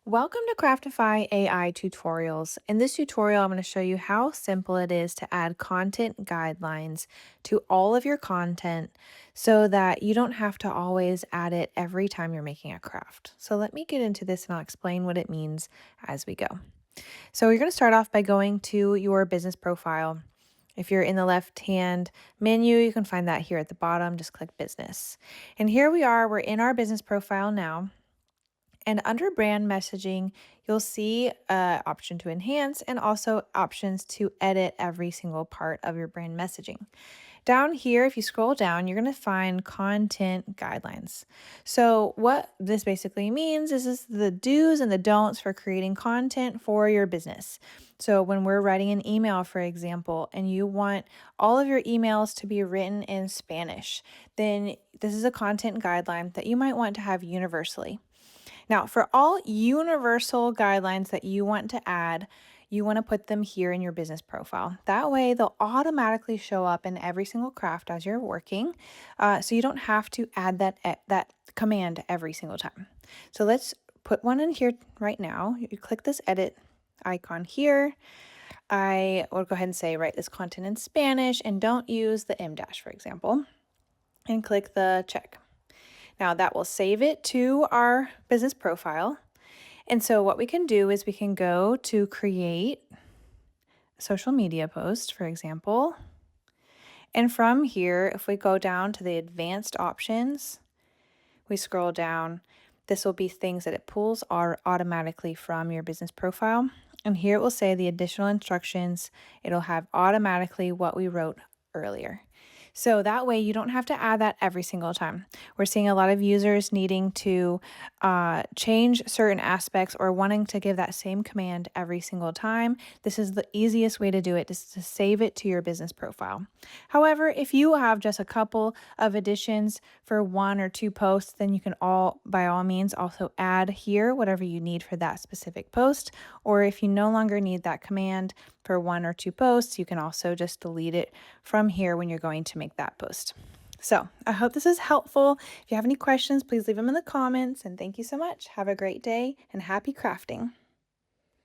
Welcome to Craftify AI tutorials. In this tutorial, I'm going to show you how simple it is to add content guidelines to all of your content so that you don't have to always add it every time you're making a craft. So let me get into this and I'll explain what it means as we go. So you're going to start off by going to your business profile. If you're in the left-hand menu, you can find that here at the bottom. Just click business. And here we are, we're in our business profile now. And under brand messaging, you'll see an option to enhance and also options to edit every single part of your brand messaging. Down here, if you scroll down, you're going to find content guidelines. So what this basically means is the do's and the don'ts for creating content for your business. So when we're writing an email, for example, and you want all of your emails to be written in Spanish, then this is a content guideline that you might want to have universally. Now, for all universal guidelines that you want to add, you want to put them here in your business profile. That way, they'll automatically show up in every single craft as you're working, so you don't have to add that command every single time. So let's put one in here right now. You click this edit icon here. I will go ahead and say write this content in Spanish and don't use the M dash, for example, and click the check. Now that will save it to our business profile. And so what we can do is we can go to create a social media post, for example. And from here, if we go down to the advanced options, we scroll down, this will be things that it pulls are automatically from your business profile. And here it will say the additional instructions. It'll have automatically what we wrote earlier. So that way you don't have to add that every single time. We're seeing a lot of users needing to change certain aspects or wanting to give that same command every single time. This is the easiest way to do it, is to save it to your business profile. However, if you have just a couple of additions for one or two posts, then you can by all means also add here whatever you need for that specific post. Or if you no longer need that command for one or two posts, you can also just delete it from here when you're going to make that post. So I hope this is helpful. If you have any questions, please leave them in the comments. And thank you so much. Have a great day and happy crafting.